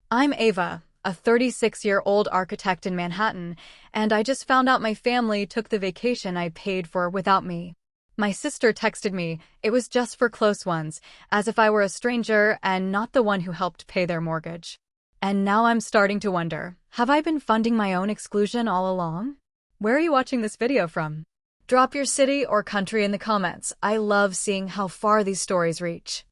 I'm Ava, a 36-year-old architect in Manhattan, and I just found out my family took the vacation I paid for without me. My sister texted me, it was just for close ones, as if I were a stranger and not the one who helped pay their mortgage. And now I'm starting to wonder, have I been funding my own exclusion all along? Where are you watching this video from? Drop your city or country in the comments. I love seeing how far these stories reach.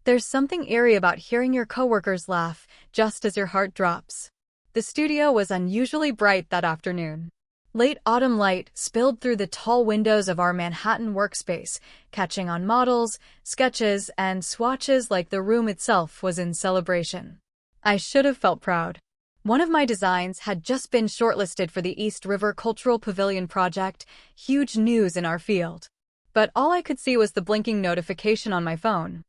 There's something eerie about hearing your coworkers laugh just as your heart drops. The studio was unusually bright that afternoon. Late autumn light spilled through the tall windows of our Manhattan workspace, catching on models, sketches, and swatches like the room itself was in celebration. I should have felt proud. One of my designs had just been shortlisted for the East River Cultural Pavilion project, huge news in our field. But all I could see was the blinking notification on my phone.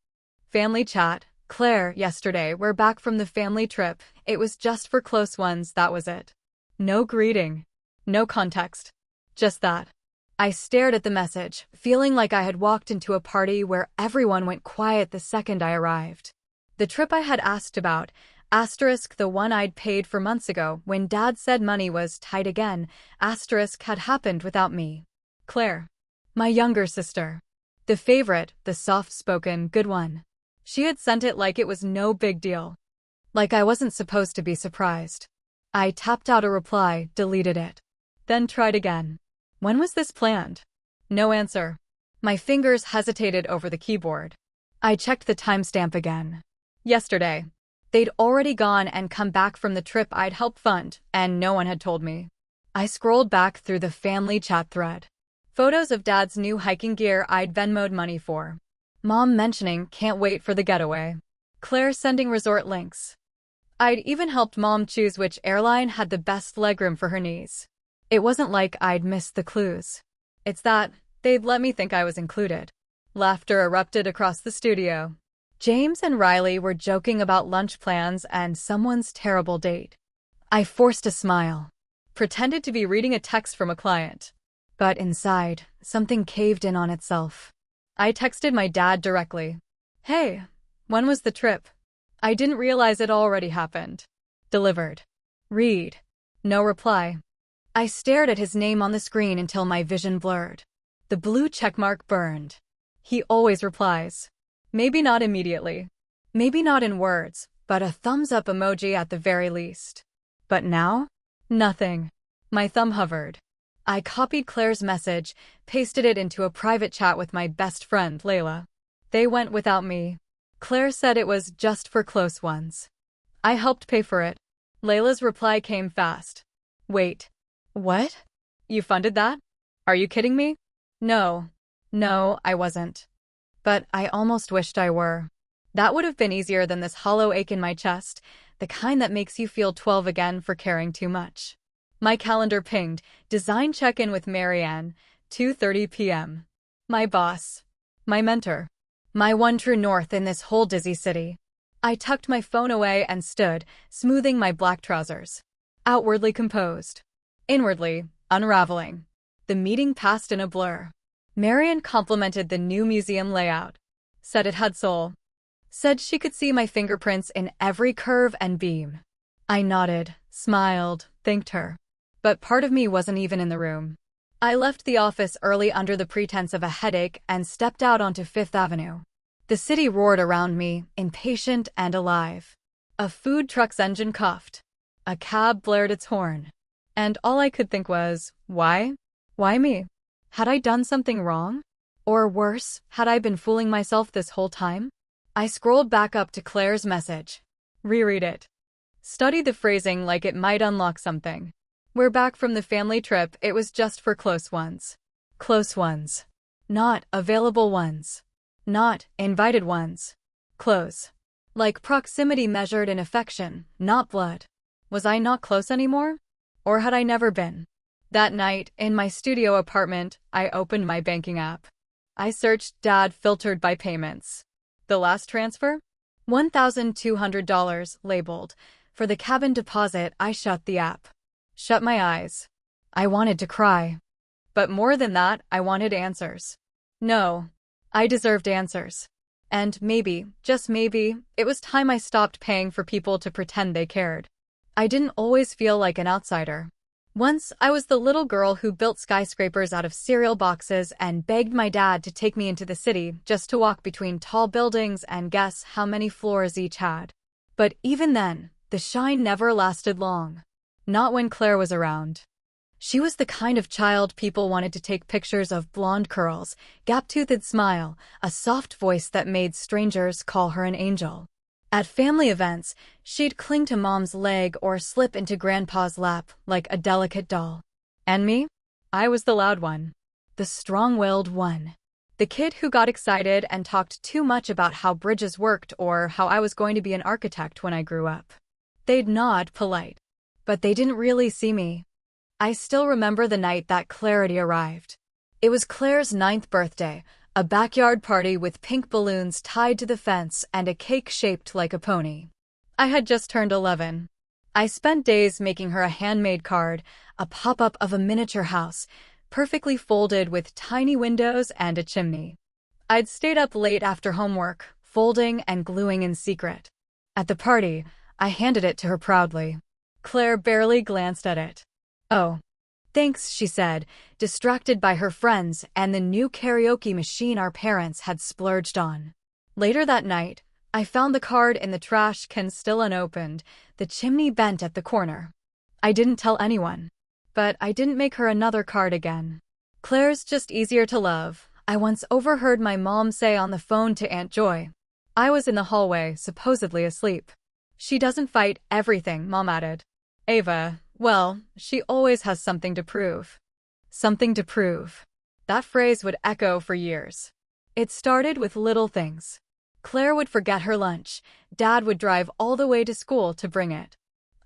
Family chat. Claire, yesterday, we're back from the family trip. It was just for close ones, that was it. No greeting. No context. Just that. I stared at the message, feeling like I had walked into a party where everyone went quiet the second I arrived. The trip I had asked about, asterisk the one I'd paid for months ago when Dad said money was tight again, asterisk had happened without me. Claire. My younger sister. The favorite, the soft-spoken, good one. She had sent it like it was no big deal. Like I wasn't supposed to be surprised. I tapped out a reply, deleted it. Then tried again. When was this planned? No answer. My fingers hesitated over the keyboard. I checked the timestamp again. Yesterday. They'd already gone and come back from the trip I'd helped fund, and no one had told me. I scrolled back through the family chat thread. Photos of Dad's new hiking gear I'd Venmo'd money for. Mom mentioning can't wait for the getaway. Claire sending resort links. I'd even helped Mom choose which airline had the best legroom for her knees. It wasn't like I'd missed the clues. It's that they'd let me think I was included. Laughter erupted across the studio. James and Riley were joking about lunch plans and someone's terrible date. I forced a smile. Pretended to be reading a text from a client. But inside, something caved in on itself. I texted my dad directly. Hey, when was the trip? I didn't realize it already happened. Delivered. Read. No reply. I stared at his name on the screen until my vision blurred. The blue checkmark burned. He always replies. Maybe not immediately. Maybe not in words, but a thumbs up emoji at the very least. But now? Nothing. My thumb hovered. I copied Claire's message, pasted it into a private chat with my best friend, Layla. They went without me. Claire said it was just for close ones. I helped pay for it. Layla's reply came fast. Wait. What? You funded that? Are you kidding me? No. No, I wasn't. But I almost wished I were. That would have been easier than this hollow ache in my chest, the kind that makes you feel 12 again for caring too much. My calendar pinged, design check-in with Marianne, 2:30 p.m. My boss. My mentor. My one true north in this whole dizzy city. I tucked my phone away and stood, smoothing my black trousers. Outwardly composed. Inwardly, unraveling. The meeting passed in a blur. Marianne complimented the new museum layout. Said it had soul. Said she could see my fingerprints in every curve and beam. I nodded, smiled, thanked her. But part of me wasn't even in the room. I left the office early under the pretense of a headache and stepped out onto Fifth Avenue. The city roared around me, impatient and alive. A food truck's engine coughed. A cab blared its horn. And all I could think was, why? Why me? Had I done something wrong? Or worse, had I been fooling myself this whole time? I scrolled back up to Claire's message. Reread it. Study the phrasing like it might unlock something. We're back from the family trip, it was just for close ones. Close ones. Not available ones. Not invited ones. Close. Like proximity measured in affection, not blood. Was I not close anymore? Or had I never been? That night, in my studio apartment, I opened my banking app. I searched Dad filtered by payments. The last transfer? $1,200, labeled. For the cabin deposit, I shut the app. Shut my eyes. I wanted to cry. But more than that, I wanted answers. No. I deserved answers. And maybe, just maybe, it was time I stopped paying for people to pretend they cared. I didn't always feel like an outsider. Once, I was the little girl who built skyscrapers out of cereal boxes and begged my dad to take me into the city just to walk between tall buildings and guess how many floors each had. But even then, the shine never lasted long. Not when Claire was around. She was the kind of child people wanted to take pictures of: blonde curls, gap-toothed smile, a soft voice that made strangers call her an angel. At family events, she'd cling to mom's leg or slip into grandpa's lap like a delicate doll. And me? I was the loud one. The strong-willed one. The kid who got excited and talked too much about how bridges worked or how I was going to be an architect when I grew up. They'd nod polite, but they didn't really see me. I still remember the night that clarity arrived. It was Claire's 9th birthday, a backyard party with pink balloons tied to the fence and a cake shaped like a pony. I had just turned 11. I spent days making her a handmade card, a pop-up of a miniature house, perfectly folded with tiny windows and a chimney. I'd stayed up late after homework, folding and gluing in secret. At the party, I handed it to her proudly. Claire barely glanced at it. "Oh, thanks," she said, distracted by her friends and the new karaoke machine our parents had splurged on. Later that night, I found the card in the trash can still unopened, the chimney bent at the corner. I didn't tell anyone. But I didn't make her another card again. Claire's just easier to love, I once overheard my mom say on the phone to Aunt Joy. I was in the hallway, supposedly asleep. "She doesn't fight everything," Mom added. Ava, well, she always has something to prove. Something to prove. That phrase would echo for years. It started with little things. Claire would forget her lunch. Dad would drive all the way to school to bring it.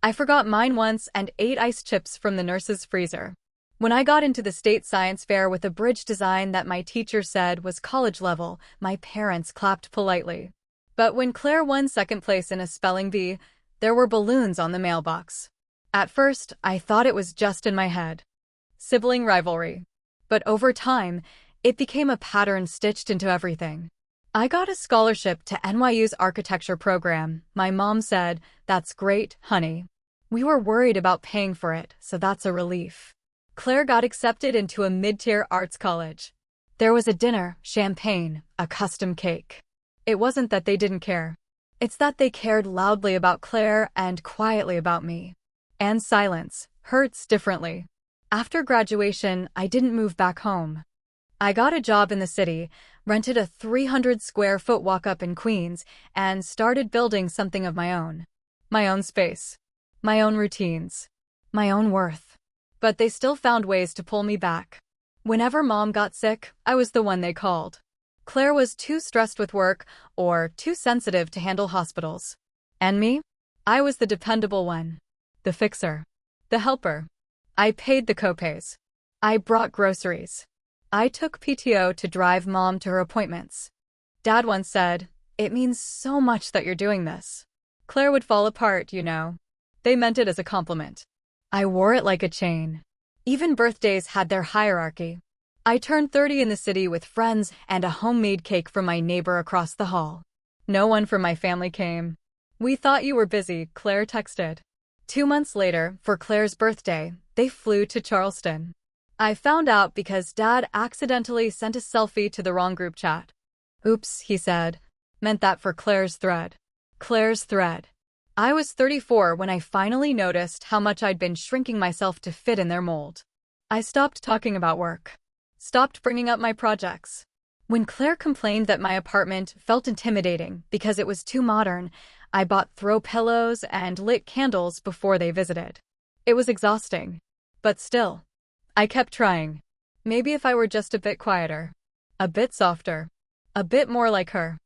I forgot mine once and ate ice chips from the nurse's freezer. When I got into the state science fair with a bridge design that my teacher said was college level, my parents clapped politely. But when Claire won second place in a spelling bee, there were balloons on the mailbox. At first, I thought it was just in my head. Sibling rivalry. But over time, it became a pattern stitched into everything. I got a scholarship to NYU's architecture program. My mom said, "That's great, honey." We were worried about paying for it, so that's a relief. Claire got accepted into a mid-tier arts college. There was a dinner, champagne, a custom cake. It wasn't that they didn't care. It's that they cared loudly about Claire and quietly about me. And silence hurts differently. After graduation, I didn't move back home. I got a job in the city, rented a 300-square-foot walk-up in Queens, and started building something of my own. My own space. My own routines. My own worth. But they still found ways to pull me back. Whenever Mom got sick, I was the one they called. Claire was too stressed with work or too sensitive to handle hospitals. And me? I was the dependable one. The fixer. The helper. I paid the copays. I brought groceries. I took PTO to drive Mom to her appointments. Dad once said, "It means so much that you're doing this." Claire would fall apart, you know. They meant it as a compliment. I wore it like a chain. Even birthdays had their hierarchy. I turned 30 in the city with friends and a homemade cake from my neighbor across the hall. No one from my family came. "We thought you were busy," Claire texted. 2 months later, for Claire's birthday, they flew to Charleston. I found out because Dad accidentally sent a selfie to the wrong group chat. "Oops," he said. Meant that for Claire's thread. Claire's thread. I was 34 when I finally noticed how much I'd been shrinking myself to fit in their mold. I stopped talking about work. Stopped bringing up my projects. When Claire complained that my apartment felt intimidating because it was too modern, I bought throw pillows and lit candles before they visited. It was exhausting. But still, I kept trying. Maybe if I were just a bit quieter. A bit softer. A bit more like her.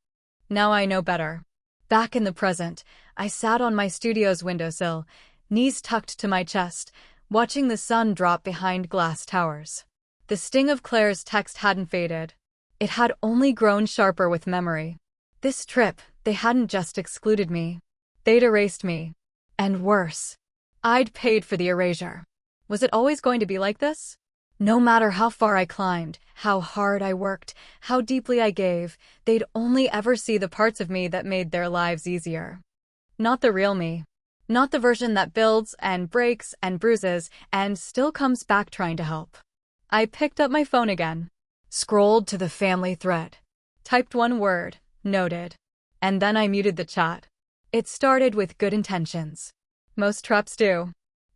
Now I know better. Back in the present, I sat on my studio's windowsill, knees tucked to my chest, watching the sun drop behind glass towers. The sting of Claire's text hadn't faded. It had only grown sharper with memory. This trip, they hadn't just excluded me. They'd erased me. And worse. I'd paid for the erasure. Was it always going to be like this? No matter how far I climbed, how hard I worked, how deeply I gave, they'd only ever see the parts of me that made their lives easier. Not the real me. Not the version that builds and breaks and bruises and still comes back trying to help. I picked up my phone again, scrolled to the family thread, typed one word, noted, and then I muted the chat. It started with good intentions. Most traps do.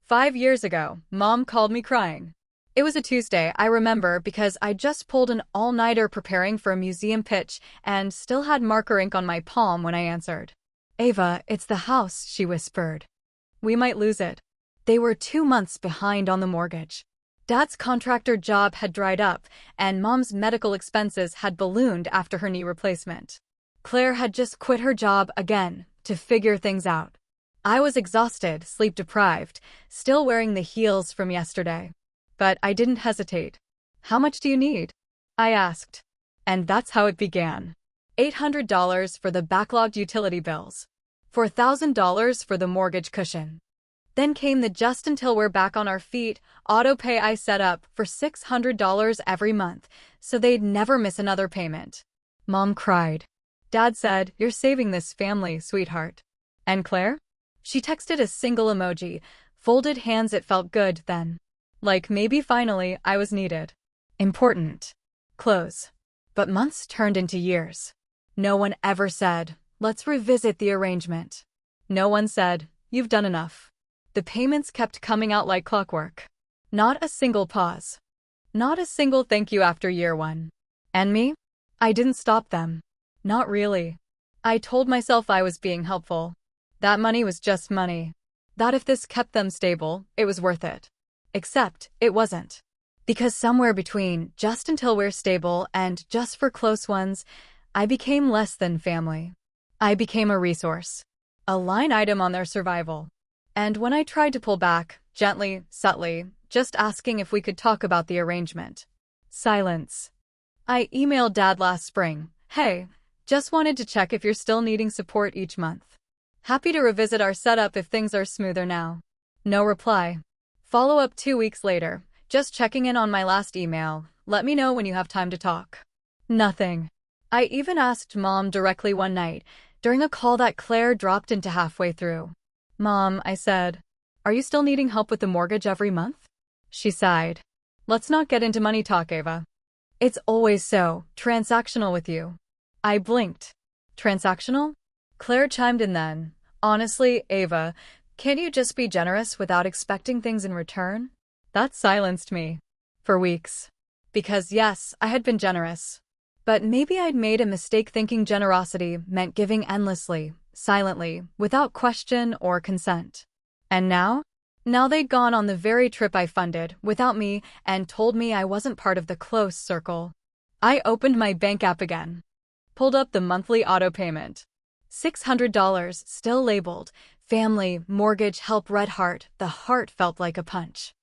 5 years ago, Mom called me crying. It was a Tuesday, I remember, because I just pulled an all-nighter preparing for a museum pitch and still had marker ink on my palm when I answered. "Ava, it's the house," she whispered. "We might lose it." They were 2 months behind on the mortgage. Dad's contractor job had dried up, and Mom's medical expenses had ballooned after her knee replacement. Claire had just quit her job again to figure things out. I was exhausted, sleep-deprived, still wearing the heels from yesterday. But I didn't hesitate. "How much do you need?" I asked. And that's how it began. $800 for the backlogged utility bills. $4,000 for the mortgage cushion. Then came the just until we're back on our feet auto pay I set up for $600 every month, so they'd never miss another payment. Mom cried. Dad said, "You're saving this family, sweetheart." And Claire? She texted a single emoji, folded hands. It felt good then. Like maybe finally I was needed. Important. Close. But months turned into years. No one ever said, "Let's revisit the arrangement." No one said, "You've done enough." The payments kept coming out like clockwork. Not a single pause. Not a single thank you after year one. And me? I didn't stop them. Not really. I told myself I was being helpful. That money was just money. That if this kept them stable, it was worth it. Except, it wasn't. Because somewhere between just until we're stable and just for close ones, I became less than family. I became a resource. A line item on their survival. And when I tried to pull back, gently, subtly, just asking if we could talk about the arrangement. Silence. I emailed Dad last spring, "Hey, just wanted to check if you're still needing support each month. Happy to revisit our setup if things are smoother now." No reply. Follow up 2 weeks later, just checking in on my last email, "Let me know when you have time to talk." Nothing. I even asked Mom directly one night, during a call that Claire dropped into halfway through. "Mom," I said, "are you still needing help with the mortgage every month?" She sighed. "Let's not get into money talk, Ava. It's always so transactional with you." I blinked. Transactional? Claire chimed in then. "Honestly, Ava, can't you just be generous without expecting things in return?" That silenced me. For weeks. Because yes, I had been generous. But maybe I'd made a mistake thinking generosity meant giving endlessly, silently, without question or consent. And now? Now they'd gone on the very trip I funded, without me, and told me I wasn't part of the close circle. I opened my bank app again. Pulled up the monthly auto payment. $600, still labeled, family, mortgage, help, red heart. The heart felt like a punch.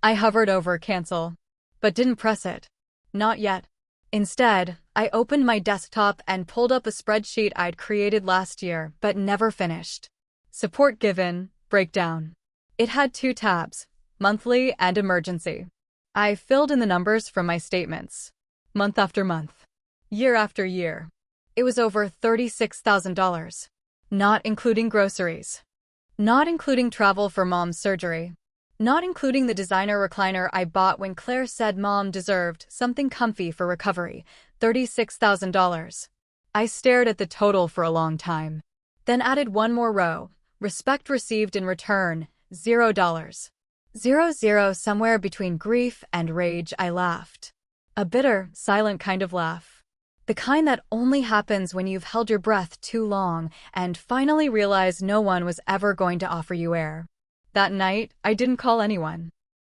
I hovered over cancel, but didn't press it. Not yet. Instead, I opened my desktop and pulled up a spreadsheet I'd created last year but never finished. Support given, breakdown. It had 2 tabs, monthly and emergency. I filled in the numbers from my statements. Month after month. Year after year. It was over $36,000. Not including groceries. Not including travel for Mom's surgery. Not including the designer recliner I bought when Claire said Mom deserved something comfy for recovery, $36,000. I stared at the total for a long time. Then added one more row, respect received in return, $0. 0 somewhere between grief and rage. I laughed. A bitter, silent kind of laugh. The kind that only happens when you've held your breath too long and finally realize no one was ever going to offer you air. That night, I didn't call anyone.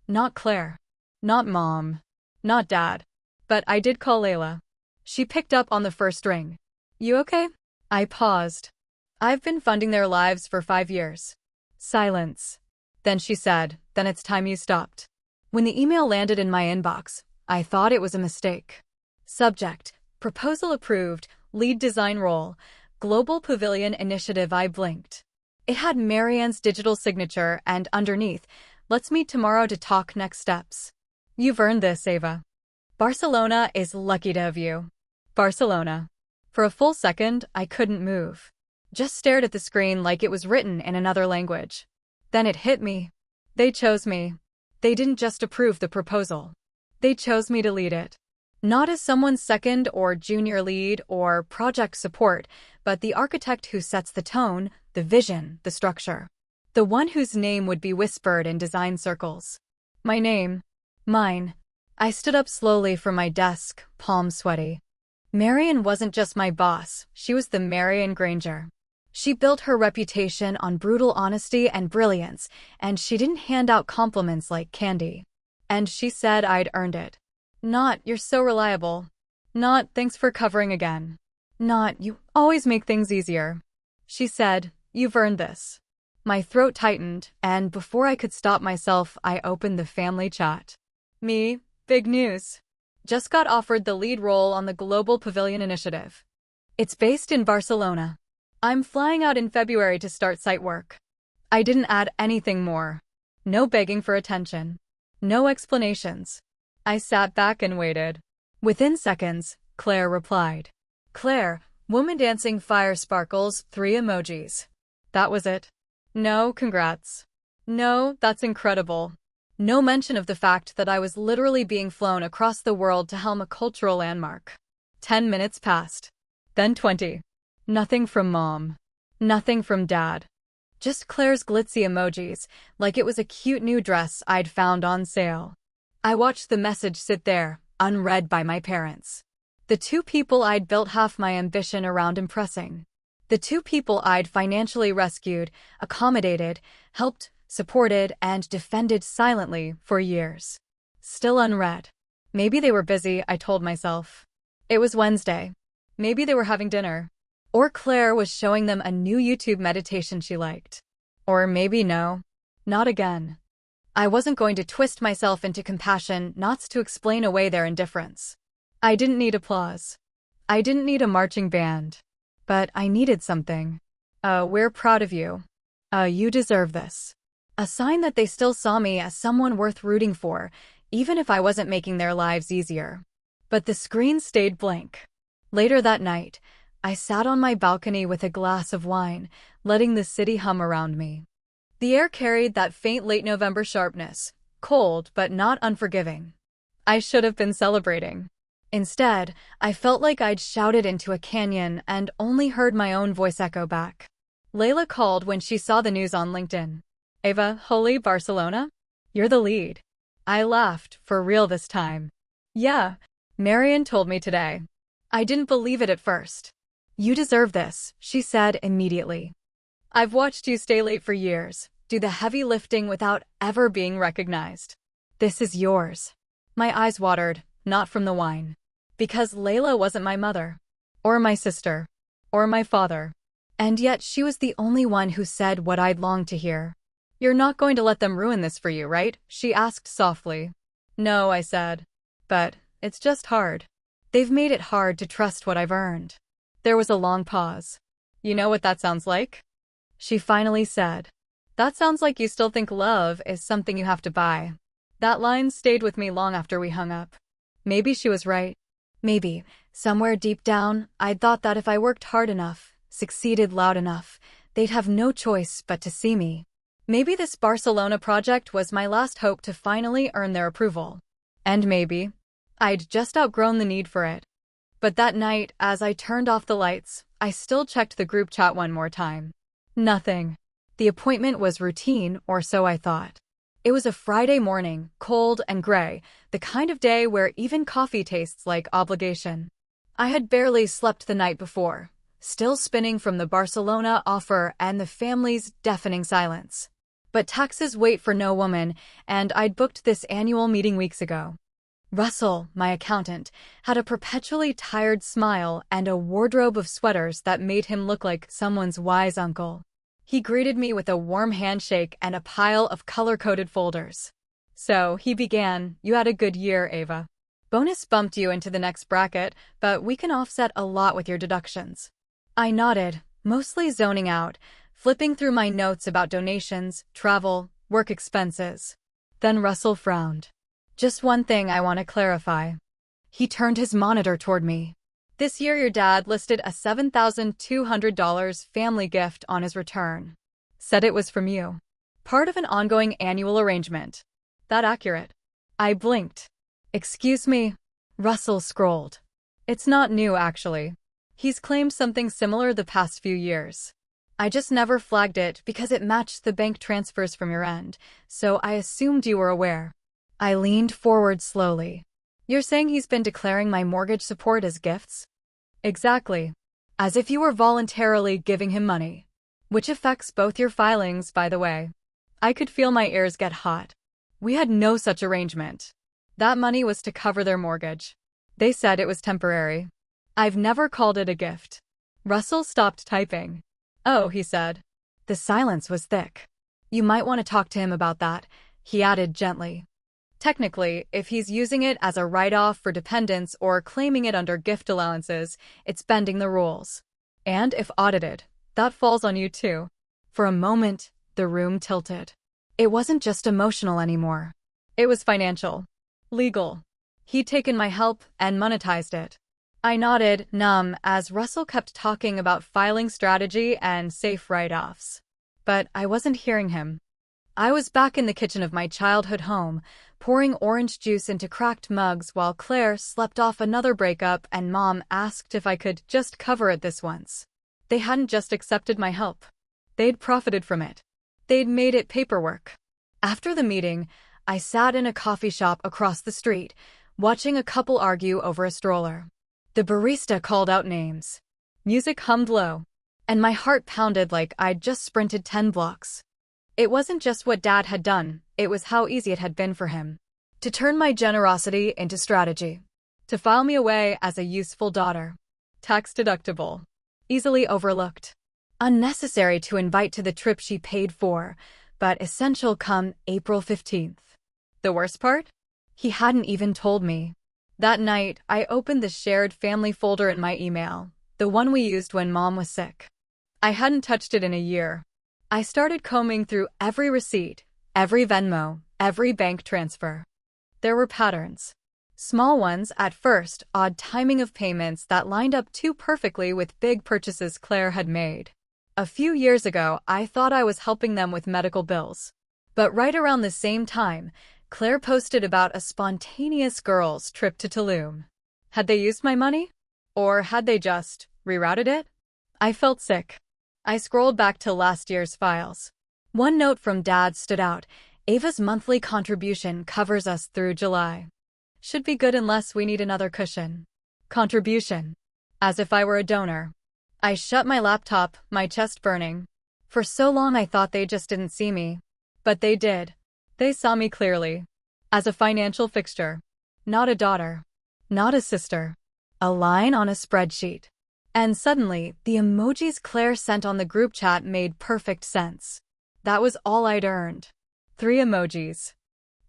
Not Claire. Not Mom. Not Dad. But I did call Layla. She picked up on the first ring. "You okay?" I paused. "I've been funding their lives for 5 years." Silence. Then she said, "Then it's time you stopped." When the email landed in my inbox, I thought it was a mistake. Subject, proposal approved, lead design role, Global Pavilion Initiative. I blinked. It had Marianne's digital signature and underneath, "Let's meet tomorrow to talk next steps." You've earned this, Ava. Barcelona is lucky to have you. Barcelona. For a full second, I couldn't move. Just stared at the screen like it was written in another language. Then it hit me. They chose me. They didn't just approve the proposal. They chose me to lead it. Not as someone's second or junior lead or project support, but the architect who sets the tone, the vision, the structure. The one whose name would be whispered in design circles. My name. Mine. I stood up slowly from my desk, palms sweaty. Marion wasn't just my boss, she was the Marion Granger. She built her reputation on brutal honesty and brilliance, and she didn't hand out compliments like candy. And she said I'd earned it. Not, you're so reliable. Not, thanks for covering again. Not, you always make things easier. She said, you've earned this. My throat tightened, and before I could stop myself, I opened the family chat. Me, big news. Just got offered the lead role on the Global Pavilion Initiative. It's based in Barcelona. I'm flying out in February to start site work. I didn't add anything more. No begging for attention. No explanations. I sat back and waited. Within seconds, Claire replied. Claire, woman dancing fire sparkles, 3 emojis. That was it. No, congrats. No, that's incredible. No mention of the fact that I was literally being flown across the world to helm a cultural landmark. 10 minutes passed. Then 20. Nothing from Mom. Nothing from Dad. Just Claire's glitzy emojis, like it was a cute new dress I'd found on sale. I watched the message sit there, unread by my parents. The 2 people I'd built half my ambition around impressing. The 2 people I'd financially rescued, accommodated, helped, supported, and defended silently for years. Still unread. Maybe they were busy, I told myself. It was Wednesday. Maybe they were having dinner. Or Claire was showing them a new YouTube meditation she liked. Or maybe no. Not again. I wasn't going to twist myself into compassion knots to explain away their indifference. I didn't need applause. I didn't need a marching band. But I needed something. We're proud of you. You deserve this. A sign that they still saw me as someone worth rooting for, even if I wasn't making their lives easier. But the screen stayed blank. Later that night, I sat on my balcony with a glass of wine, letting the city hum around me. The air carried that faint late November sharpness, cold but not unforgiving. I should have been celebrating. Instead, I felt like I'd shouted into a canyon and only heard my own voice echo back. Layla called when she saw the news on LinkedIn. Ava, holy Barcelona? You're the lead. I laughed, for real this time. Yeah, Marion told me today. I didn't believe it at first. You deserve this, she said immediately. I've watched you stay late for years, do the heavy lifting without ever being recognized. This is yours. My eyes watered, not from the wine. Because Layla wasn't my mother. Or my sister. Or my father. And yet she was the only one who said what I'd longed to hear. You're not going to let them ruin this for you, right? She asked softly. No, I said. But it's just hard. They've made it hard to trust what I've earned. There was a long pause. You know what that sounds like? She finally said. That sounds like you still think love is something you have to buy. That line stayed with me long after we hung up. Maybe she was right. Maybe, somewhere deep down, I'd thought that if I worked hard enough, succeeded loud enough, they'd have no choice but to see me. Maybe this Barcelona project was my last hope to finally earn their approval. And maybe I'd just outgrown the need for it. But that night, as I turned off the lights, I still checked the group chat one more time. Nothing. The appointment was routine, or so I thought. It was a Friday morning, cold and gray, the kind of day where even coffee tastes like obligation. I had barely slept the night before, still spinning from the Barcelona offer and the family's deafening silence. But taxes wait for no woman, and I'd booked this annual meeting weeks ago. Russell, my accountant, had a perpetually tired smile and a wardrobe of sweaters that made him look like someone's wise uncle. He greeted me with a warm handshake and a pile of color-coded folders. So, he began, you had a good year, Ava. Bonus bumped you into the next bracket, but we can offset a lot with your deductions. I nodded, mostly zoning out, flipping through my notes about donations, travel, work expenses. Then Russell frowned. Just one thing I want to clarify. He turned his monitor toward me. This year your dad listed a $7,200 family gift on his return. Said it was from you. Part of an ongoing annual arrangement. That accurate? I blinked. Excuse me? Russell scrolled. It's not new, actually. He's claimed something similar the past few years. I just never flagged it because it matched the bank transfers from your end, so I assumed you were aware. I leaned forward slowly. You're saying he's been declaring my mortgage support as gifts? Exactly. As if you were voluntarily giving him money. Which affects both your filings, by the way. I could feel my ears get hot. We had no such arrangement. That money was to cover their mortgage. They said it was temporary. I've never called it a gift. Russell stopped typing. Oh, he said. The silence was thick. You might want to talk to him about that, he added gently. Technically, if he's using it as a write-off for dependents or claiming it under gift allowances, it's bending the rules. And if audited, that falls on you too. For a moment, the room tilted. It wasn't just emotional anymore. It was financial. Legal. He'd taken my help and monetized it. I nodded, numb, as Russell kept talking about filing strategy and safe write-offs. But I wasn't hearing him. I was back in the kitchen of my childhood home, pouring orange juice into cracked mugs while Claire slept off another breakup and Mom asked if I could just cover it this once. They hadn't just accepted my help. They'd profited from it. They'd made it paperwork. After the meeting, I sat in a coffee shop across the street, watching a couple argue over a stroller. The barista called out names. Music hummed low, and my heart pounded like I'd just sprinted 10 blocks. It wasn't just what Dad had done, it was how easy it had been for him. To turn my generosity into strategy. To file me away as a useful daughter. Tax deductible. Easily overlooked. Unnecessary to invite to the trip she paid for, but essential come April 15th. The worst part? He hadn't even told me. That night, I opened the shared family folder in my email, the one we used when Mom was sick. I hadn't touched it in a year. I started combing through every receipt, every Venmo, every bank transfer. There were patterns. Small ones at first, odd timing of payments that lined up too perfectly with big purchases Claire had made. A few years ago, I thought I was helping them with medical bills. But right around the same time, Claire posted about a spontaneous girls' trip to Tulum. Had they used my money? Or had they just rerouted it? I felt sick. I scrolled back to last year's files. One note from Dad stood out. Ava's monthly contribution covers us through July. Should be good unless we need another cushion. Contribution. As if I were a donor. I shut my laptop, my chest burning. For so long I thought they just didn't see me. But they did. They saw me clearly. As a financial fixture. Not a daughter. Not a sister. A line on a spreadsheet. And suddenly, the emojis Claire sent on the group chat made perfect sense. That was all I'd earned. 3 emojis.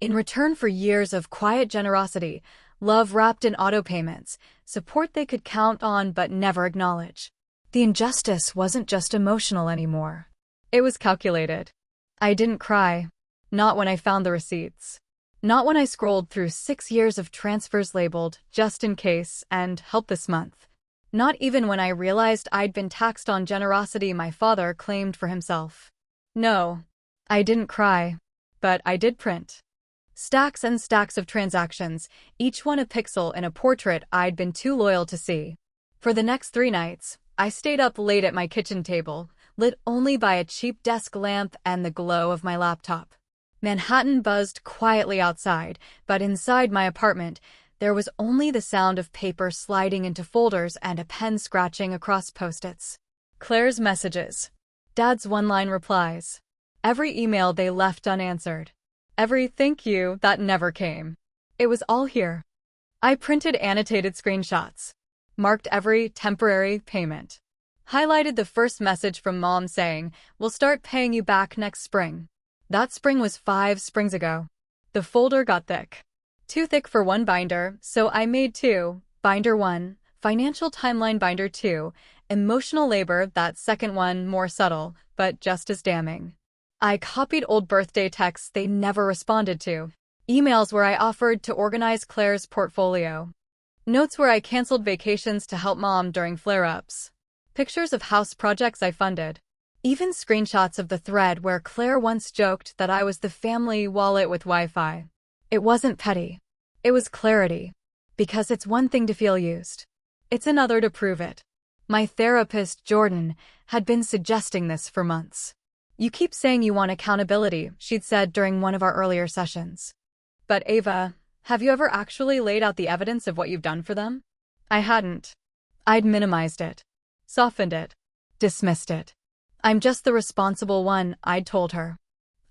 In return for years of quiet generosity, love wrapped in auto-payments, support they could count on but never acknowledge. The injustice wasn't just emotional anymore. It was calculated. I didn't cry. Not when I found the receipts. Not when I scrolled through 6 years of transfers labeled, just in case, and help this month. Not even when I realized I'd been taxed on generosity my father claimed for himself. No, I didn't cry. But I did print. Stacks and stacks of transactions, each one a pixel in a portrait I'd been too loyal to see. For the next 3 nights, I stayed up late at my kitchen table, lit only by a cheap desk lamp and the glow of my laptop. Manhattan buzzed quietly outside, but inside my apartment, there was only the sound of paper sliding into folders and a pen scratching across post-its. Claire's messages. Dad's one-line replies. Every email they left unanswered. Every thank you that never came. It was all here. I printed annotated screenshots. Marked every temporary payment. Highlighted the first message from Mom saying, "We'll start paying you back next spring." That spring was 5 springs ago. The folder got thick. Too thick for one binder, so I made 2. Binder 1, Financial Timeline Binder 2, Emotional Labor, that second one more subtle, but just as damning. I copied old birthday texts they never responded to. Emails where I offered to organize Claire's portfolio. Notes where I canceled vacations to help mom during flare-ups. Pictures of house projects I funded. Even screenshots of the thread where Claire once joked that I was the family wallet with Wi-Fi. It wasn't petty. It was clarity. Because it's one thing to feel used. It's another to prove it. My therapist, Jordan, had been suggesting this for months. You keep saying you want accountability, she'd said during one of our earlier sessions. But Ava, have you ever actually laid out the evidence of what you've done for them? I hadn't. I'd minimized it, softened it, dismissed it. I'm just the responsible one, I'd told her.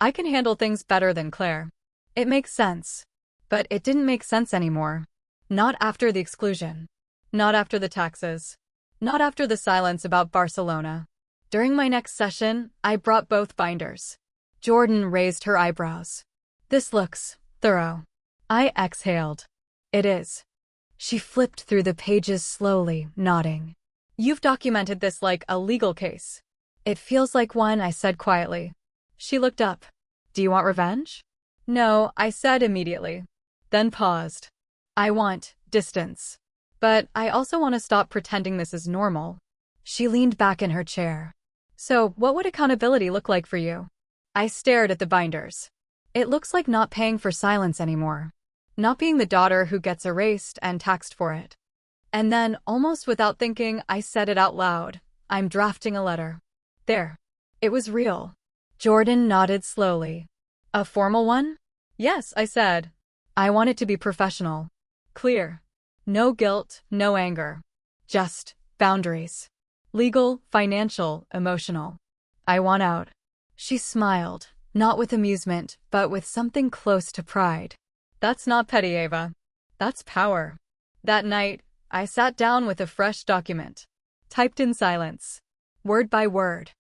I can handle things better than Claire. It makes sense. But it didn't make sense anymore. Not after the exclusion. Not after the taxes. Not after the silence about Barcelona. During my next session, I brought both binders. Jordan raised her eyebrows. This looks thorough. I exhaled. It is. She flipped through the pages slowly, nodding. You've documented this like a legal case. It feels like one, I said quietly. She looked up. Do you want revenge? No, I said immediately. Then paused. I want distance. But I also want to stop pretending this is normal. She leaned back in her chair. So, what would accountability look like for you? I stared at the binders. It looks like not paying for silence anymore. Not being the daughter who gets erased and taxed for it. And then, almost without thinking, I said it out loud. I'm drafting a letter. There. It was real. Jordan nodded slowly. A formal one? Yes, I said. I want it to be professional. Clear. No guilt, no anger. Just boundaries. Legal, financial, emotional. I want out. She smiled, not with amusement, but with something close to pride. That's not petty, Ava. That's power. That night, I sat down with a fresh document. Typed in silence. Word by word.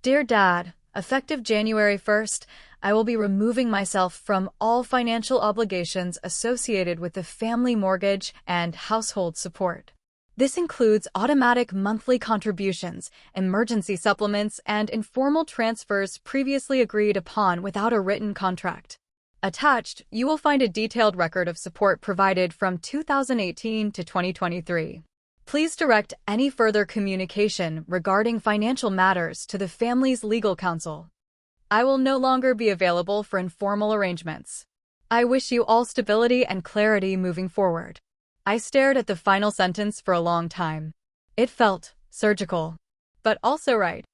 Dear Dad, effective January 1st, I will be removing myself from all financial obligations associated with the family mortgage and household support. This includes automatic monthly contributions, emergency supplements, and informal transfers previously agreed upon without a written contract. Attached, you will find a detailed record of support provided from 2018 to 2023. Please direct any further communication regarding financial matters to the family's legal counsel. I will no longer be available for informal arrangements. I wish you all stability and clarity moving forward. I stared at the final sentence for a long time. It felt surgical, but also right.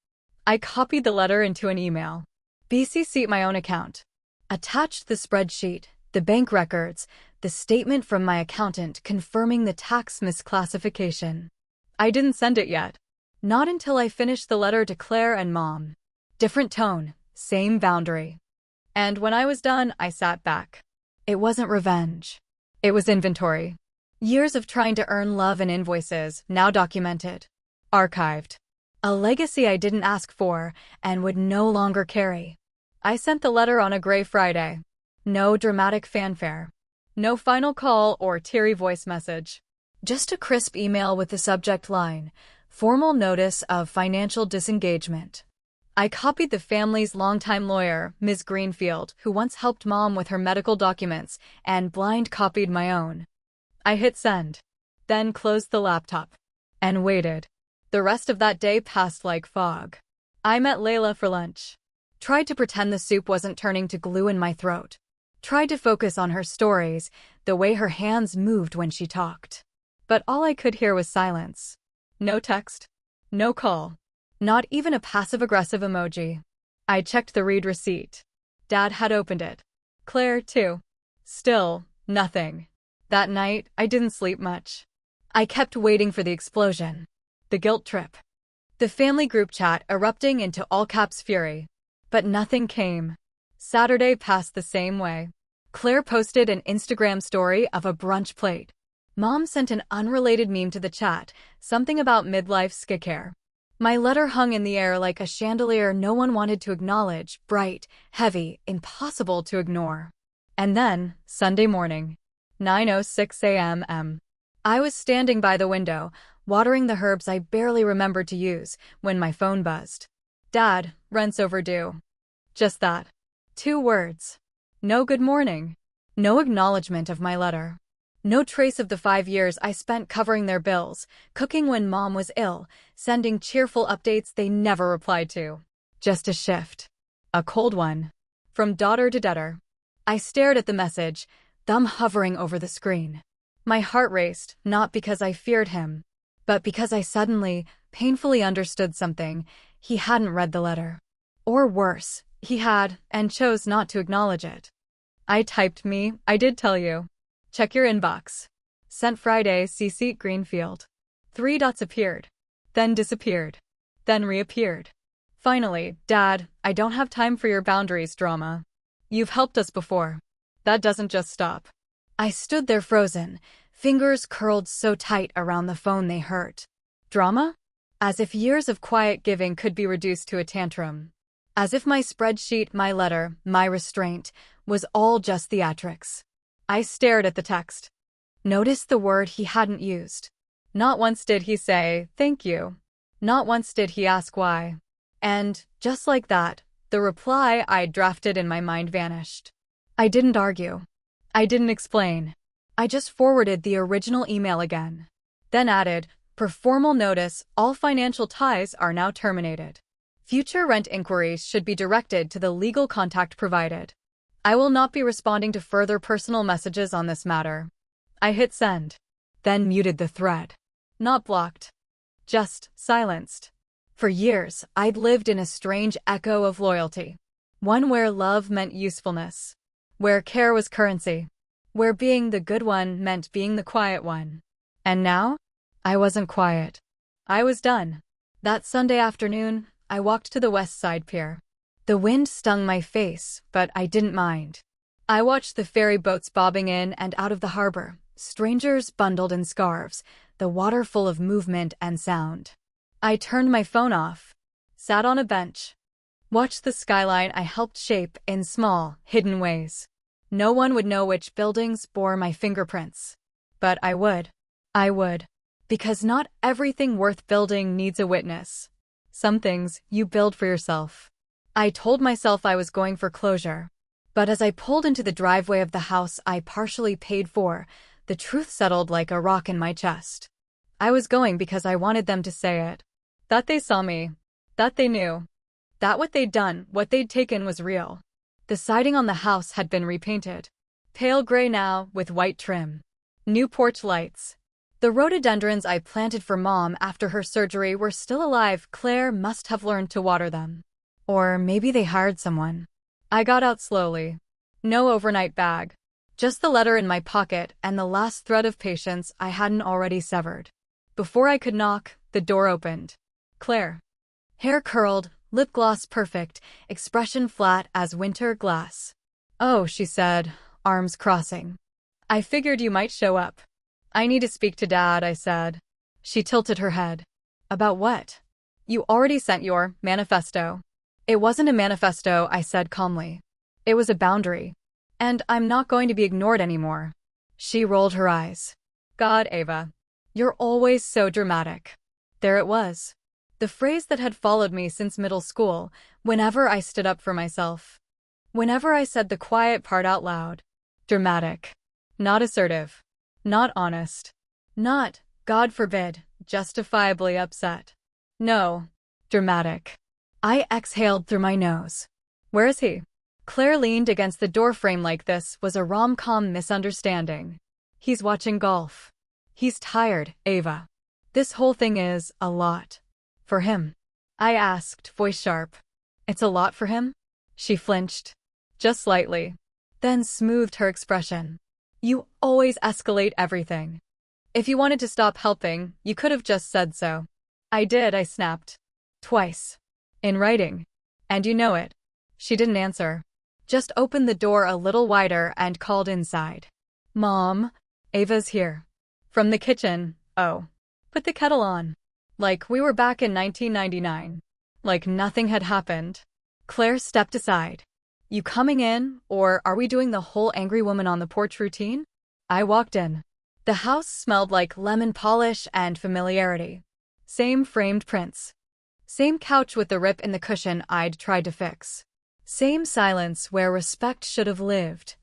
I copied the letter into an email. BCC'd my own account. Attached the spreadsheet, the bank records, the statement from my accountant confirming the tax misclassification. I didn't send it yet. Not until I finished the letter to Claire and Mom. Different tone, same boundary. And when I was done, I sat back. It wasn't revenge. It was inventory. Years of trying to earn love and invoices, now documented. Archived. A legacy I didn't ask for and would no longer carry. I sent the letter on a gray Friday. No dramatic fanfare. No final call or teary voice message. Just a crisp email with the subject line, formal notice of financial disengagement. I copied the family's longtime lawyer, Ms. Greenfield, who once helped Mom with her medical documents, and blind copied my own. I hit send. Then closed the laptop. And waited. The rest of that day passed like fog. I met Layla for lunch. Tried to pretend the soup wasn't turning to glue in my throat. Tried to focus on her stories, the way her hands moved when she talked. But all I could hear was silence. No text. No call. Not even a passive-aggressive emoji. I checked the read receipt. Dad had opened it. Claire, too. Still, nothing. That night, I didn't sleep much. I kept waiting for the explosion. The guilt trip. The family group chat erupting into all-caps fury. But nothing came. Saturday passed the same way. Claire posted an Instagram story of a brunch plate. Mom sent an unrelated meme to the chat, something about midlife skincare. My letter hung in the air like a chandelier no one wanted to acknowledge, bright, heavy, impossible to ignore. And then, Sunday morning, 9:06 a.m. I was standing by the window, watering the herbs I barely remembered to use, when my phone buzzed. Dad, rent's overdue. Just that. 2 words. No good morning. No acknowledgement of my letter. No trace of the 5 years I spent covering their bills, cooking when mom was ill, sending cheerful updates they never replied to. Just a shift. A cold one. From daughter to debtor. I stared at the message, thumb hovering over the screen. My heart raced, not because I feared him, but because I suddenly, painfully understood something. He hadn't read the letter. Or worse, he had, and chose not to acknowledge it. I typed I did tell you. Check your inbox. Sent Friday, CC Greenfield. 3 dots appeared. Then disappeared. Then reappeared. Finally, Dad, I don't have time for your boundaries drama. You've helped us before. That doesn't just stop. I stood there frozen, fingers curled so tight around the phone they hurt. Drama? As if years of quiet giving could be reduced to a tantrum. As if my spreadsheet, my letter, my restraint, was all just theatrics. I stared at the text. Noticed the word he hadn't used. Not once did he say, thank you. Not once did he ask why. And, just like that, the reply I'd drafted in my mind vanished. I didn't argue. I didn't explain. I just forwarded the original email again. Then added, per formal notice, all financial ties are now terminated. Future rent inquiries should be directed to the legal contact provided. I will not be responding to further personal messages on this matter. I hit send. Then muted the thread. Not blocked. Just silenced. For years, I'd lived in a strange echo of loyalty. One where love meant usefulness. Where care was currency. Where being the good one meant being the quiet one. And now? I wasn't quiet. I was done. That Sunday afternoon, I walked to the West Side Pier. The wind stung my face, but I didn't mind. I watched the ferry boats bobbing in and out of the harbor, strangers bundled in scarves, the water full of movement and sound. I turned my phone off, sat on a bench, watched the skyline I helped shape in small, hidden ways. No one would know which buildings bore my fingerprints. But I would. I would. Because not everything worth building needs a witness. Some things you build for yourself. I told myself I was going for closure. But as I pulled into the driveway of the house I partially paid for, the truth settled like a rock in my chest. I was going because I wanted them to say it. That they saw me. That they knew. That what they'd done, what they'd taken was real. The siding on the house had been repainted. Pale gray now, with white trim. New porch lights. The rhododendrons I planted for Mom after her surgery were still alive. Claire must have learned to water them. Or maybe they hired someone. I got out slowly. No overnight bag. Just the letter in my pocket and the last thread of patience I hadn't already severed. Before I could knock, the door opened. Claire. Hair curled, lip gloss perfect, expression flat as winter glass. Oh, she said, arms crossing. I figured you might show up. I need to speak to Dad, I said. She tilted her head. About what? You already sent your manifesto. It wasn't a manifesto, I said calmly. It was a boundary. And I'm not going to be ignored anymore. She rolled her eyes. God, Ava. You're always so dramatic. There it was. The phrase that had followed me since middle school, whenever I stood up for myself. Whenever I said the quiet part out loud. Dramatic. Not assertive. Not honest. Not, God forbid, justifiably upset. No. Dramatic. I exhaled through my nose. Where is he? Claire leaned against the doorframe like this was a rom-com misunderstanding. He's watching golf. He's tired, Ava. This whole thing is a lot. For him. I asked, voice sharp. It's a lot for him? She flinched. Just slightly. Then smoothed her expression. You always escalate everything. If you wanted to stop helping, you could have just said so. I did, I snapped. Twice. In writing. And you know it. She didn't answer. Just opened the door a little wider and called inside. Mom, Ava's here. From the kitchen, oh. Put the kettle on. Like we were back in 1999. Like nothing had happened. Claire stepped aside. You coming in, or are we doing the whole angry woman on the porch routine? I walked in. The house smelled like lemon polish and familiarity. Same framed prints. Same couch with the rip in the cushion I'd tried to fix. Same silence where respect should have lived.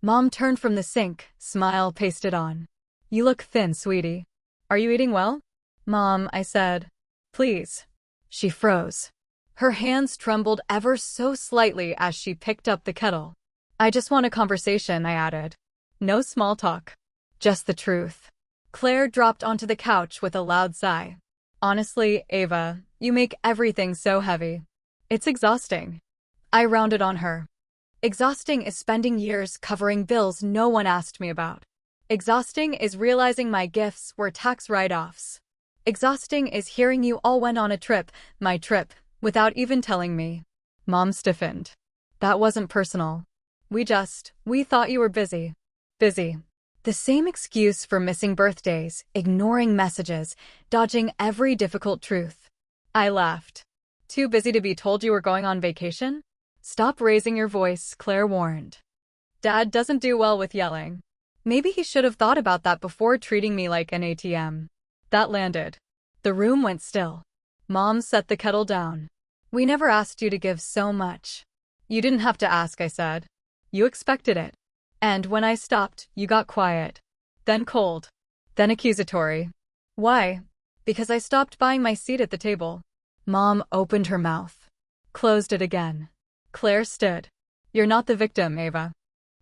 Mom turned from the sink, smile pasted on. You look thin, sweetie. Are you eating well? Mom, I said. Please. She froze. Her hands trembled ever so slightly as she picked up the kettle. I just want a conversation, I added. No small talk. Just the truth. Claire dropped onto the couch with a loud sigh. Honestly, Ava, you make everything so heavy. It's exhausting. I rounded on her. Exhausting is spending years covering bills no one asked me about. Exhausting is realizing my gifts were tax write-offs. Exhausting is hearing you all went on a trip, my trip, without even telling me. Mom stiffened. That wasn't personal. We thought you were busy. Busy. The same excuse for missing birthdays, ignoring messages, dodging every difficult truth. I laughed. Too busy to be told you were going on vacation? Stop raising your voice, Claire warned. Dad doesn't do well with yelling. Maybe he should have thought about that before treating me like an ATM. That landed. The room went still. Mom set the kettle down. We never asked you to give so much. You didn't have to ask, I said. You expected it. And when I stopped, you got quiet. Then cold. Then accusatory. Why? Because I stopped buying my seat at the table. Mom opened her mouth. Closed it again. Claire stood. You're not the victim, Ava.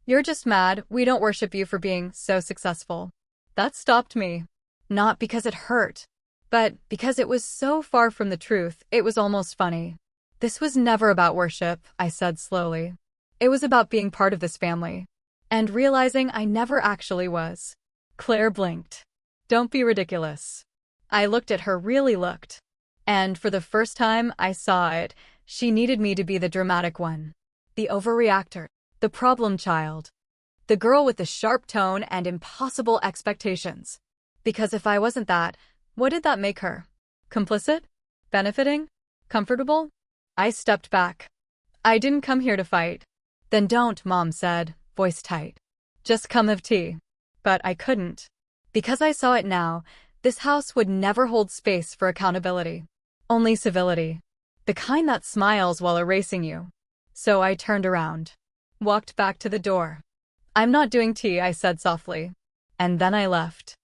You're just mad we don't worship you for being so successful. That stopped me. Not because it hurt, but because it was so far from the truth, it was almost funny. This was never about worship, I said slowly. It was about being part of this family. And realizing I never actually was. Claire blinked. Don't be ridiculous. I looked at her, really looked. And for the first time I saw it, she needed me to be the dramatic one. The overreactor. The problem child. The girl with the sharp tone and impossible expectations. Because if I wasn't that, what did that make her? Complicit? Benefiting? Comfortable? I stepped back. I didn't come here to fight. Then don't, Mom said, voice tight. Just come have tea. But I couldn't. Because I saw it now, this house would never hold space for accountability. Only civility. The kind that smiles while erasing you. So I turned around. Walked back to the door. I'm not doing tea, I said softly. And then I left.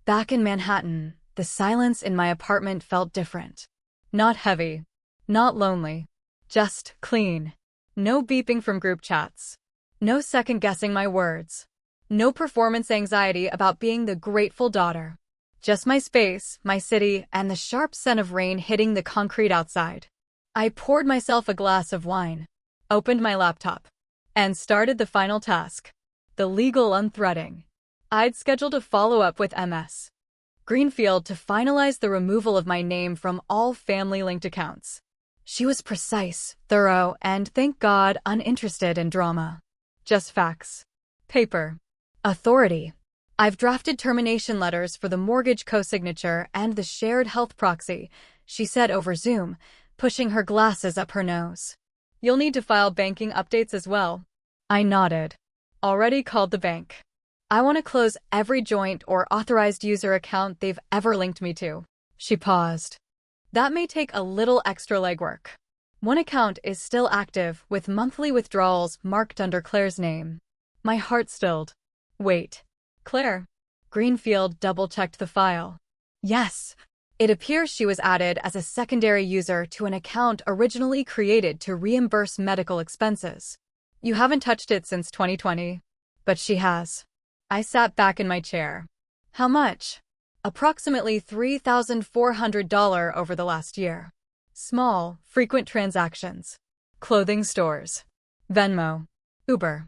Back in Manhattan, the silence in my apartment felt different. Not heavy. Not lonely. Just clean. No beeping from group chats. No second-guessing my words. No performance anxiety about being the grateful daughter. Just my space, my city, and the sharp scent of rain hitting the concrete outside. I poured myself a glass of wine, opened my laptop, and started the final task. The legal unthreading. I'd scheduled a follow-up with MS Greenfield to finalize the removal of my name from all family-linked accounts. She was precise, thorough, and, thank God, uninterested in drama. Just facts. Paper. Authority. I've drafted termination letters for the mortgage co-signature and the shared health proxy, she said over Zoom, pushing her glasses up her nose. You'll need to file banking updates as well. I nodded. Already called the bank. I want to close every joint or authorized user account they've ever linked me to. She paused. That may take a little extra legwork. One account is still active, with monthly withdrawals marked under Claire's name. My heart stilled. Wait. Claire. Greenfield double-checked the file. Yes. It appears she was added as a secondary user to an account originally created to reimburse medical expenses. You haven't touched it since 2020. But she has. I sat back in my chair. How much? Approximately $3,400 over the last year. Small, frequent transactions. Clothing stores. Venmo. Uber.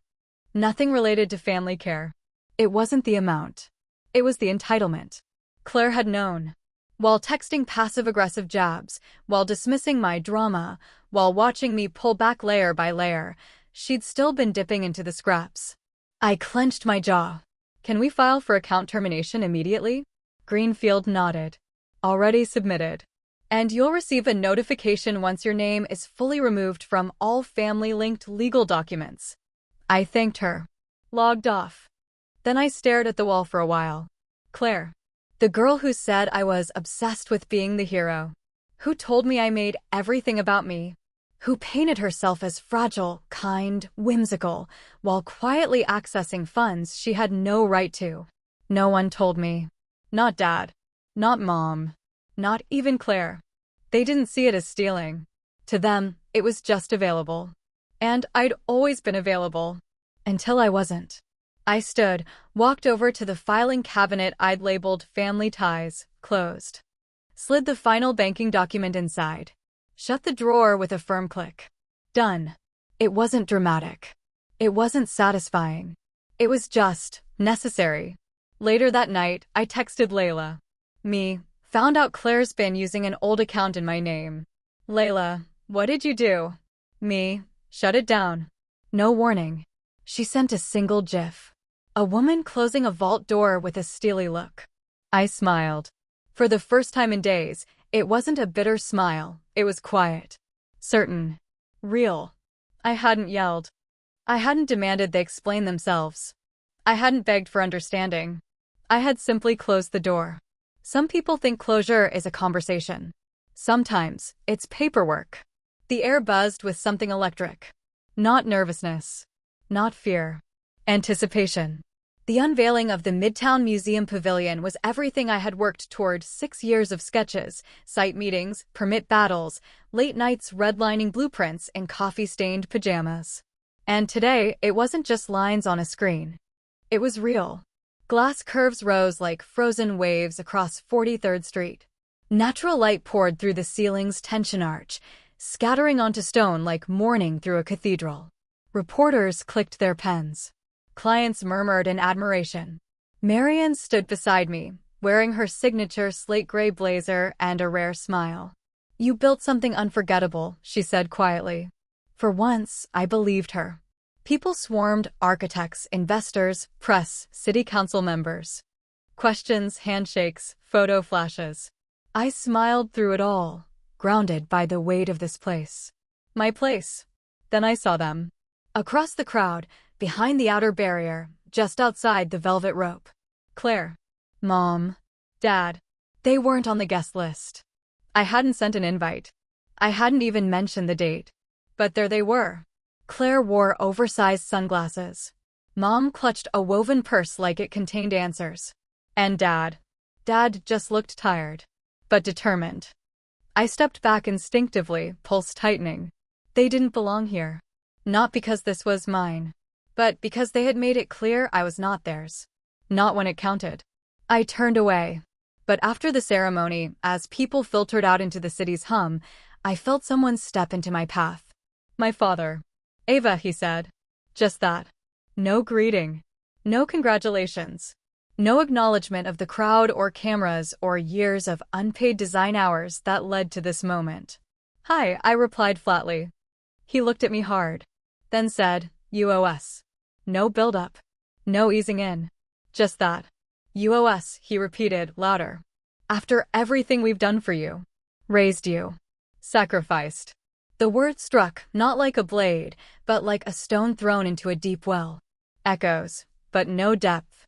Nothing related to family care. It wasn't the amount. It was the entitlement. Claire had known. While texting passive-aggressive jabs, while dismissing my drama, while watching me pull back layer by layer, she'd still been dipping into the scraps. I clenched my jaw. Can we file for account termination immediately? Greenfield nodded. Already submitted. And you'll receive a notification once your name is fully removed from all family-linked legal documents. I thanked her. Logged off. Then I stared at the wall for a while. Claire. The girl who said I was obsessed with being the hero. Who told me I made everything about me. who painted herself as fragile, kind, whimsical, while quietly accessing funds she had no right to. No one told me. Not Dad. Not Mom. Not even Claire. They didn't see it as stealing. To them, it was just available. And I'd always been available. Until I wasn't. I stood, walked over to the filing cabinet I'd labeled Family Ties, closed. Slid the final banking document inside. Shut the drawer with a firm click. Done. It wasn't dramatic. It wasn't satisfying. It was just necessary. Later that night, I texted Layla. Me, found out Claire's been using an old account in my name. Layla, what did you do? Me, shut it down. No warning. She sent a single GIF. A woman closing a vault door with a steely look. I smiled. For the first time in days, it wasn't a bitter smile, it was quiet. Certain. Real. I hadn't yelled. I hadn't demanded they explain themselves. I hadn't begged for understanding. I had simply closed the door. Some people think closure is a conversation. Sometimes, it's paperwork. The air buzzed with something electric. Not nervousness. Not fear. Anticipation. The unveiling of the Midtown Museum Pavilion was everything I had worked toward: 6 years of sketches, site meetings, permit battles, late nights redlining blueprints in coffee-stained pajamas. And today, it wasn't just lines on a screen. It was real. Glass curves rose like frozen waves across 43rd Street. Natural light poured through the ceiling's tension arch, scattering onto stone like morning through a cathedral. Reporters clicked their pens. Clients murmured in admiration. Marian stood beside me, wearing her signature slate gray blazer and a rare smile. "You built something unforgettable," she said quietly. For once, I believed her. People swarmed: architects, investors, press, city council members. Questions, handshakes, photo flashes. I smiled through it all, grounded by the weight of this place. My place. Then I saw them. Across the crowd, behind the outer barrier, just outside the velvet rope. Claire. Mom. Dad. They weren't on the guest list. I hadn't sent an invite. I hadn't even mentioned the date. But there they were. Claire wore oversized sunglasses. Mom clutched a woven purse like it contained answers. And Dad. Dad just looked tired. But determined. I stepped back instinctively, pulse tightening. They didn't belong here. Not because this was mine. But because they had made it clear I was not theirs. Not when it counted. I turned away. But after the ceremony, as people filtered out into the city's hum, I felt someone step into my path. My father. "Ava," he said. Just that. No greeting. No congratulations. No acknowledgement of the crowd or cameras or years of unpaid design hours that led to this moment. "Hi," I replied flatly. He looked at me hard. Then said, "UOS." No build-up. No easing in. Just that. "UOS," he repeated, louder. "After everything we've done for you. Raised you. Sacrificed." The word struck, not like a blade, but like a stone thrown into a deep well. Echoes, but no depth.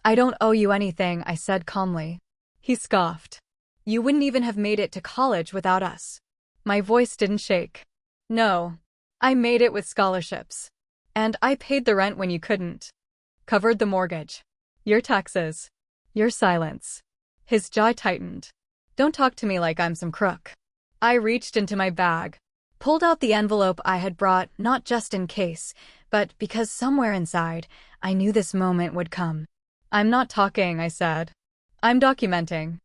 "I don't owe you anything," I said calmly. He scoffed. "You wouldn't even have made it to college without us." My voice didn't shake. "No. I made it with scholarships. And I paid the rent when you couldn't. Covered the mortgage. Your taxes. Your silence." His jaw tightened. "Don't talk to me like I'm some crook." I reached into my bag. Pulled out the envelope I had brought, not just in case, but because somewhere inside, I knew this moment would come. "I'm not talking," I said. "I'm documenting."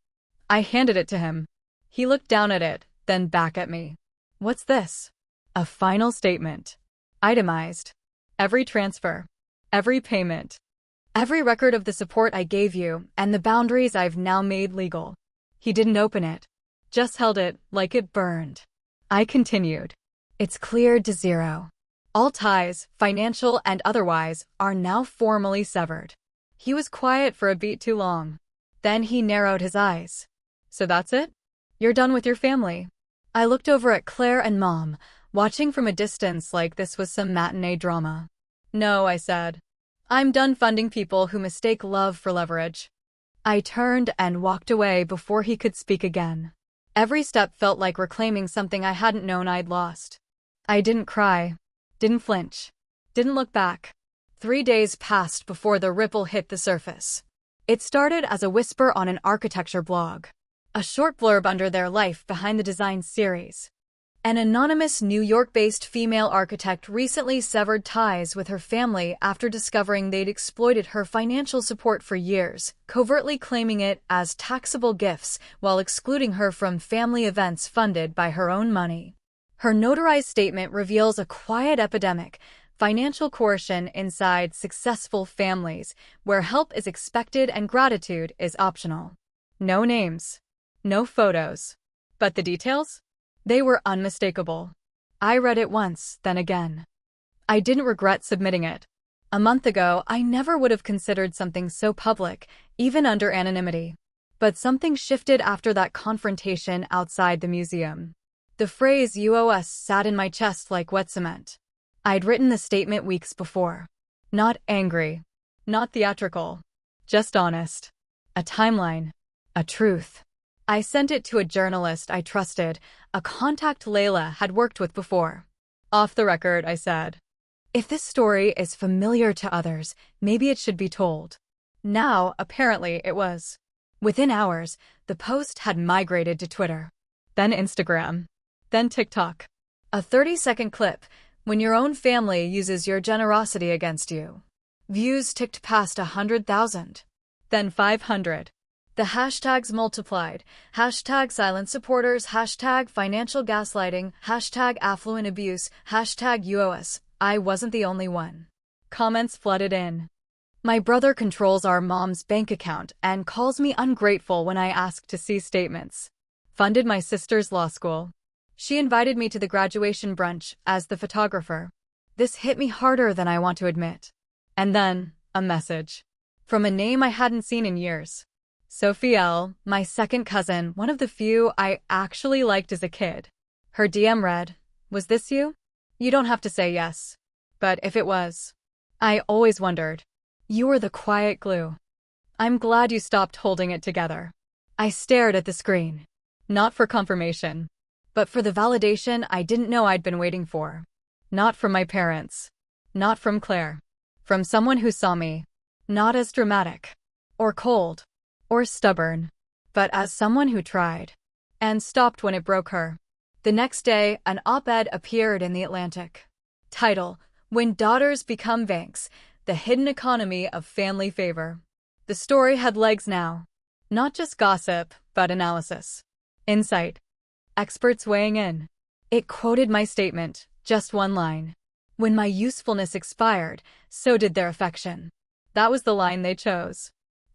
I handed it to him. He looked down at it, then back at me. "What's this?" A final statement. Itemized. Every transfer. Every payment. Every record of the support I gave you, and the boundaries I've now made legal. He didn't open it. Just held it, like it burned. I continued. "It's cleared to zero. All ties, financial and otherwise, are now formally severed." He was quiet for a beat too long. Then he narrowed his eyes. "So that's it? You're done with your family?" I looked over at Claire and Mom, watching from a distance like this was some matinee drama. "No," I said. "I'm done funding people who mistake love for leverage." I turned and walked away before he could speak again. Every step felt like reclaiming something I hadn't known I'd lost. I didn't cry, didn't flinch, didn't look back. 3 days passed before the ripple hit the surface. It started as a whisper on an architecture blog, a short blurb under their life behind the design series. An anonymous New York-based female architect recently severed ties with her family after discovering they'd exploited her financial support for years, covertly claiming it as taxable gifts while excluding her from family events funded by her own money. Her notarized statement reveals a quiet epidemic, financial coercion inside successful families, where help is expected and gratitude is optional. No names, no photos. But the details? They were unmistakable. I read it once, then again. I didn't regret submitting it. A month ago, I never would have considered something so public, even under anonymity. But something shifted after that confrontation outside the museum. The phrase "UOS" sat in my chest like wet cement. I'd written the statement weeks before. Not angry, not theatrical, just honest. A timeline, a truth. I sent it to a journalist I trusted, a contact Layla had worked with before. Off the record, I said, if this story is familiar to others, maybe it should be told. Now, apparently, it was. Within hours, the post had migrated to Twitter, then Instagram, then TikTok. A 30-second clip, when your own family uses your generosity against you. Views ticked past 100,000, then 500. The hashtags multiplied. Hashtag silent supporters, hashtag financial gaslighting, hashtag affluent abuse, hashtag UOS. I wasn't the only one. Comments flooded in. My brother controls our mom's bank account and calls me ungrateful when I ask to see statements. Funded my sister's law school. She invited me to the graduation brunch as the photographer. This hit me harder than I want to admit. And then, a message. From a name I hadn't seen in years. Sophie L., my second cousin, one of the few I actually liked as a kid. Her DM read, "Was this you? You don't have to say yes. But if it was, I always wondered. You were the quiet glue. I'm glad you stopped holding it together." I stared at the screen. Not for confirmation, but for the validation I didn't know I'd been waiting for. Not from my parents. Not from Claire. From someone who saw me, not as dramatic, or cold, or stubborn, but as someone who tried, and stopped when it broke her. The next day, an op-ed appeared in The Atlantic. Title: When Daughters Become Banks, The Hidden Economy of Family Favor. The story had legs now. Not just gossip, but analysis. Insight. Experts weighing in. It quoted my statement, just one line. When my usefulness expired, so did their affection. That was the line they chose.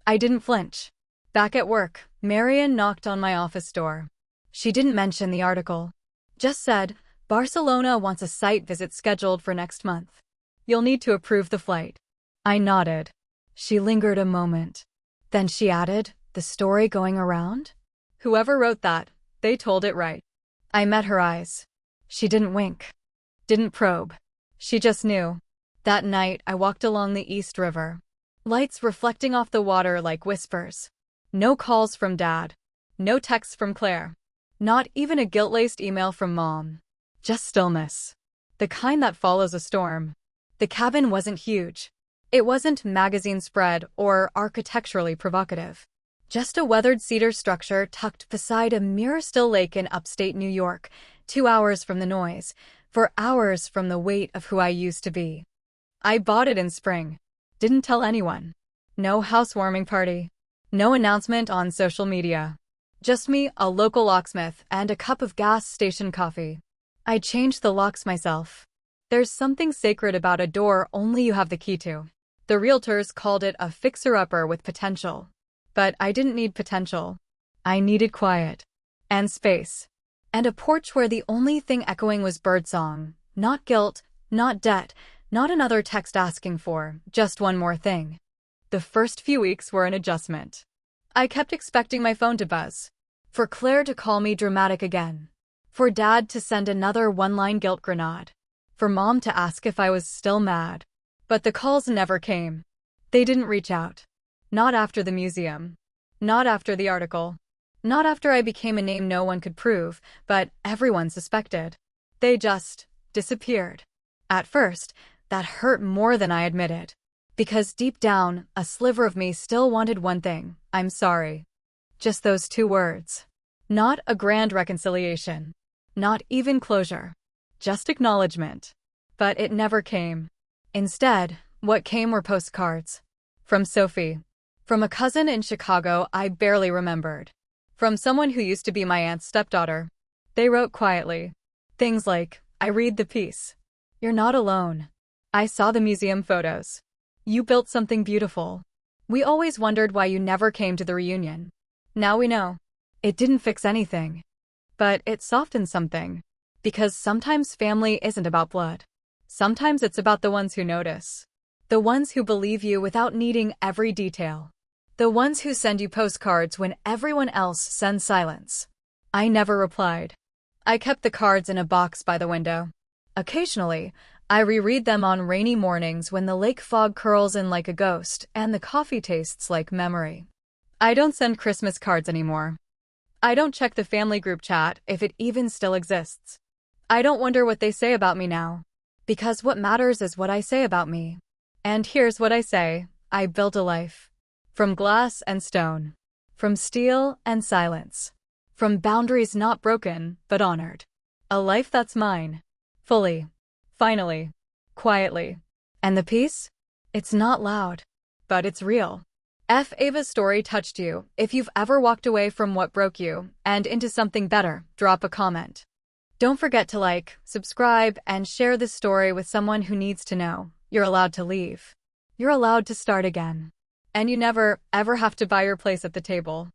I didn't flinch. Back at work, Marian knocked on my office door. She didn't mention the article. Just said, Barcelona wants a site visit scheduled for next month. You'll need to approve the flight. I nodded. She lingered a moment. Then she added, the story going around? Whoever wrote that, they told it right. I met her eyes. She didn't wink. Didn't probe. She just knew. That night, I walked along the East River. Lights reflecting off the water like whispers. No calls from Dad. No texts from Claire. Not even a guilt-laced email from Mom. Just stillness. The kind that follows a storm. The cabin wasn't huge. It wasn't magazine spread or architecturally provocative. Just a weathered cedar structure tucked beside a mirror-still lake in upstate New York, 2 hours from the noise, 4 hours from the weight of who I used to be. I bought it in spring. Didn't tell anyone. No housewarming party. No announcement on social media. Just me, a local locksmith, and a cup of gas station coffee. I changed the locks myself. There's something sacred about a door only you have the key to. The realtors called it a fixer-upper with potential. But I didn't need potential. I needed quiet. And space. And a porch where the only thing echoing was birdsong. Not guilt, not debt, not another text asking for just one more thing. The first few weeks were an adjustment. I kept expecting my phone to buzz. For Claire to call me dramatic again. For Dad to send another one-line guilt grenade. For Mom to ask if I was still mad. But the calls never came. They didn't reach out. Not after the museum. Not after the article. Not after I became a name no one could prove, but everyone suspected. They just disappeared. At first, that hurt more than I admitted. Because deep down, a sliver of me still wanted one thing: I'm sorry. Just those 2 words. Not a grand reconciliation. Not even closure. Just acknowledgement. But it never came. Instead, what came were postcards. From Sophie. From a cousin in Chicago I barely remembered. From someone who used to be my aunt's stepdaughter. They wrote quietly. Things like, I read the piece. You're not alone. I saw the museum photos. You built something beautiful. We always wondered why you never came to the reunion. Now we know. It didn't fix anything. But it softened something. Because sometimes family isn't about blood. Sometimes it's about the ones who notice. The ones who believe you without needing every detail. The ones who send you postcards when everyone else sends silence. I never replied. I kept the cards in a box by the window. Occasionally, I reread them on rainy mornings when the lake fog curls in like a ghost and the coffee tastes like memory. I don't send Christmas cards anymore. I don't check the family group chat if it even still exists. I don't wonder what they say about me now. Because what matters is what I say about me. And here's what I say: I built a life. From glass and stone. From steel and silence. From boundaries not broken, but honored. A life that's mine. Fully. Finally. Quietly. And the peace? It's not loud. But it's real. If Ava's story touched you, if you've ever walked away from what broke you and into something better, drop a comment. Don't forget to like, subscribe, and share this story with someone who needs to know. You're allowed to leave. You're allowed to start again. And you never, ever have to buy your place at the table.